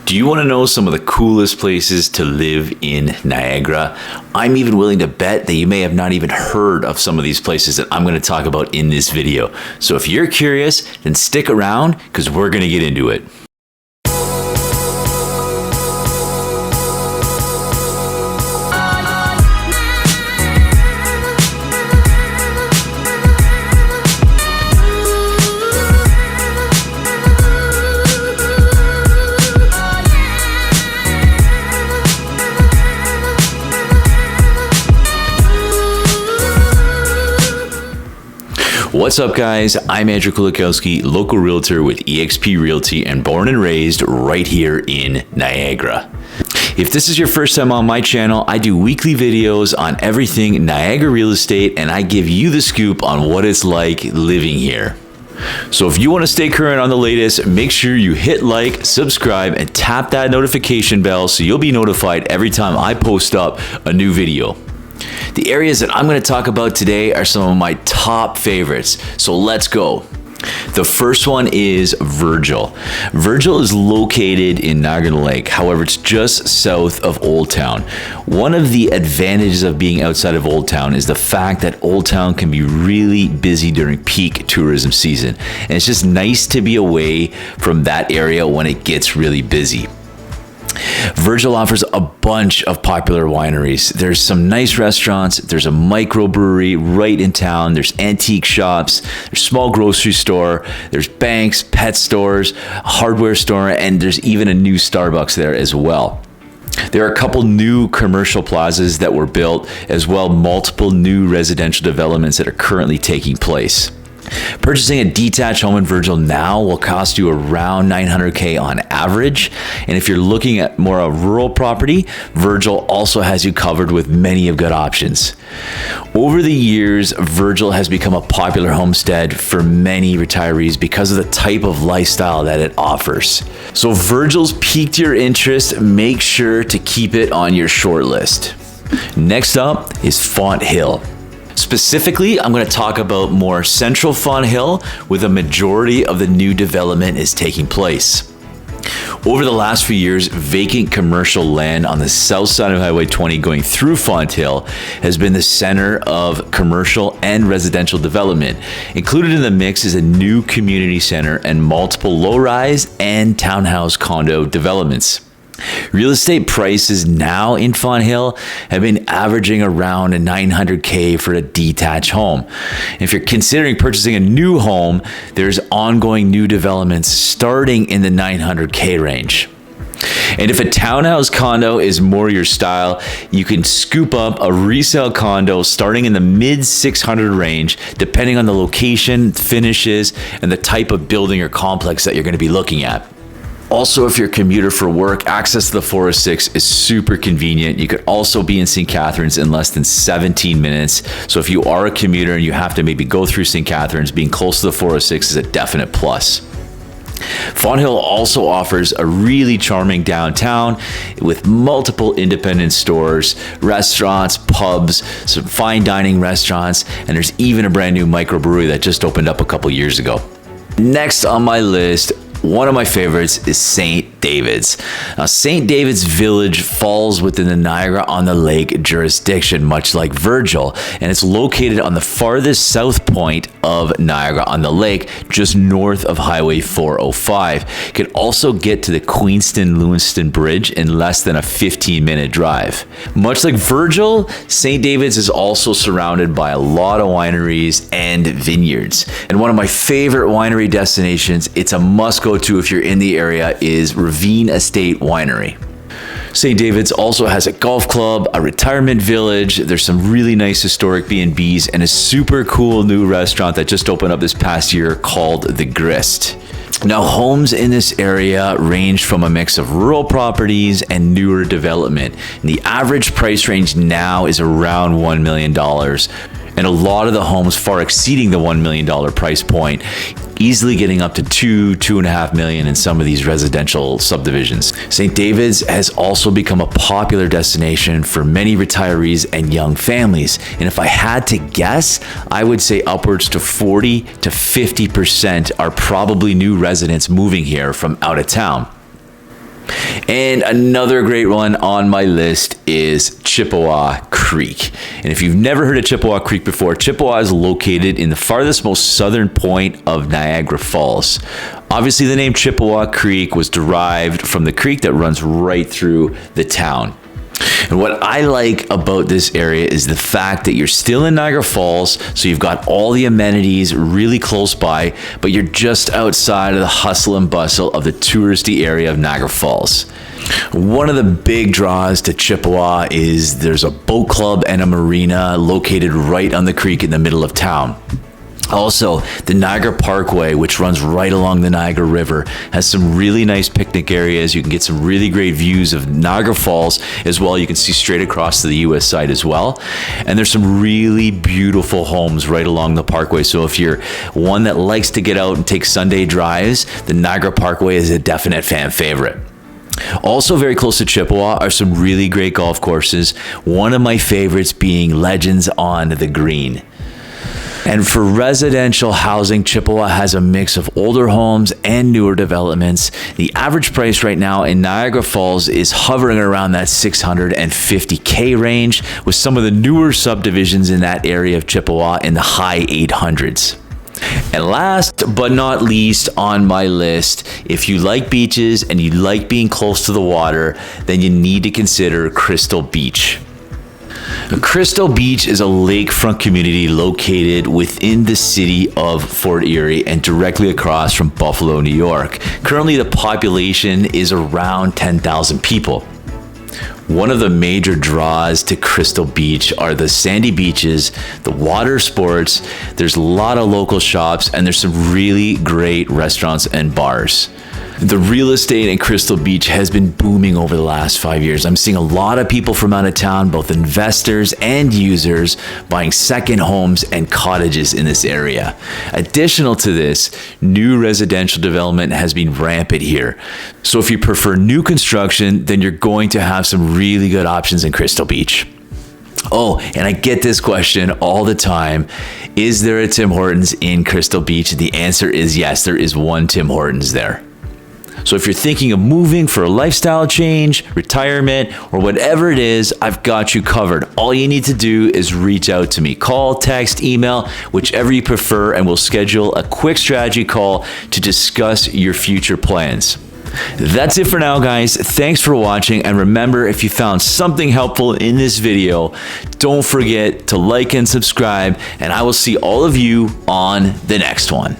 Do you want to know some of the coolest places to live in Niagara? I'm even willing to bet that you may have not even heard of some of these places that I'm going to talk about in this video. So if you're curious, then stick around because we're going to get into it. What's up, guys? I'm Andrew Kulikowski, local realtor with eXp Realty and born and raised right here in Niagara. If this is your first time on my channel, I do weekly videos on everything Niagara real estate and I give you the scoop on what it's like living here. So if you want to stay current on the latest, make sure you hit like, subscribe, and tap that notification bell so you'll be notified every time I post up a new video. The areas that I'm going to talk about today are some of my top favorites, so let's go. The first one is Virgil. Virgil is located in Niagara-on-the-Lake, however, it's just south of Old Town. One of the advantages of being outside of Old Town is the fact that Old Town can be really busy during peak tourism season, and it's just nice to be away from that area when it gets really busy. Virgil offers a bunch of popular wineries. There's some nice restaurants, there's a microbrewery right in town, there's antique shops, there's small grocery store, there's banks, pet stores, a hardware store, and there's even a new Starbucks there as well. There are a couple new commercial plazas that were built, as well multiple new residential developments that are currently taking place. Purchasing a detached home in Virgil now will cost you around $900K on average. And if you're looking at more a rural property, Virgil also has you covered with many of good options. Over the years, Virgil has become a popular homestead for many retirees because of the type of lifestyle that it offers. So if Virgil's piqued your interest, make sure to keep it on your short list. Next up is Font Hill. Specifically, I'm going to talk about more central Font Hill, where the majority of the new development is taking place. Over the last few years, vacant commercial land on the south side of Highway 20 going through Font Hill has been the center of commercial and residential development. Included in the mix is a new community center and multiple low-rise and townhouse condo developments. Real estate prices now in Font Hill have been averaging around $900K for a detached home. If you're considering purchasing a new home, there's ongoing new developments starting in the $900K range. And if a townhouse condo is more your style, you can scoop up a resale condo starting in the mid 600 range, depending on the location, finishes, and the type of building or complex that you're going to be looking at. Also, if you're a commuter for work, access to the 406 is super convenient. You could also be in St. Catharines in less than 17 minutes. So if you are a commuter and you have to maybe go through St. Catharines, being close to the 406 is a definite plus. Font Hill also offers a really charming downtown with multiple independent stores, restaurants, pubs, some fine dining restaurants, and there's even a brand new microbrewery that just opened up a couple years ago. Next on my list, one of my favorites is St. David's. Now, St. David's Village falls within the Niagara-on-the-Lake jurisdiction, much like Virgil, and it's located on the farthest south point of Niagara-on-the-Lake, just north of Highway 405. You can also get to the Queenston-Lewiston Bridge in less than a 15-minute drive. Much like Virgil, St. David's is also surrounded by a lot of wineries and vineyards. And one of my favorite winery destinations, it's a must-go to if you're in the area, is Ravine Estate Winery. St. David's also has a golf club, a retirement village, there's some really nice historic B&Bs, and a super cool new restaurant that just opened up this past year called The Grist. Now, homes in this area range from a mix of rural properties and newer development. And the average price range now is around $1 million. And a lot of the homes far exceeding the $1 million price point, easily getting up to $2.5 million in some of these residential subdivisions. St. David's has also become a popular destination for many retirees and young families. And if I had to guess, I would say upwards to 40 to 50% are probably new residents moving here from out of town. And another great one on my list is Chippewa Creek. And if you've never heard of Chippewa Creek before, Chippewa is located in the farthest most southern point of Niagara Falls. Obviously, the name Chippewa Creek was derived from the creek that runs right through the town. And what I like about this area is the fact that you're still in Niagara Falls, so you've got all the amenities really close by, but you're just outside of the hustle and bustle of the touristy area of Niagara Falls. One of the big draws to Chippewa is there's a boat club and a marina located right on the creek in the middle of town. Also, the Niagara Parkway, which runs right along the Niagara River, has some really nice picnic areas. You can get some really great views of Niagara Falls as well. You can see straight across to the US side as well. And there's some really beautiful homes right along the parkway. So if you're one that likes to get out and take Sunday drives, the Niagara Parkway is a definite fan favorite. Also very close to Chippewa are some really great golf courses. One of my favorites being Legends on the Green. And for residential housing, Chippewa has a mix of older homes and newer developments. The average price right now in Niagara Falls is hovering around that $650K range, with some of the newer subdivisions in that area of Chippewa in the high 800s. And last but not least on my list, if you like beaches and you like being close to the water, then you need to consider Crystal Beach. Crystal Beach is a lakefront community located within the city of Fort Erie and directly across from Buffalo, New York. Currently, the population is around 10,000 people. One of the major draws to Crystal Beach are the sandy beaches, the water sports, there's a lot of local shops, and there's some really great restaurants and bars. The real estate in Crystal Beach has been booming over the last 5 years. I'm seeing a lot of people from out of town, both investors and users, buying second homes and cottages in this area. Additional to this, new residential development has been rampant here. So if you prefer new construction, then you're going to have some really good options in Crystal Beach. Oh, and I get this question all the time. Is there a Tim Hortons in Crystal Beach? The answer is yes, there is one Tim Hortons there. So if you're thinking of moving for a lifestyle change, retirement, or whatever it is, I've got you covered. All you need to do is reach out to me. Call, text, email, whichever you prefer, and we'll schedule a quick strategy call to discuss your future plans. That's it for now, guys. Thanks for watching, and remember, if you found something helpful in this video, don't forget to like and subscribe, and I will see all of you on the next one.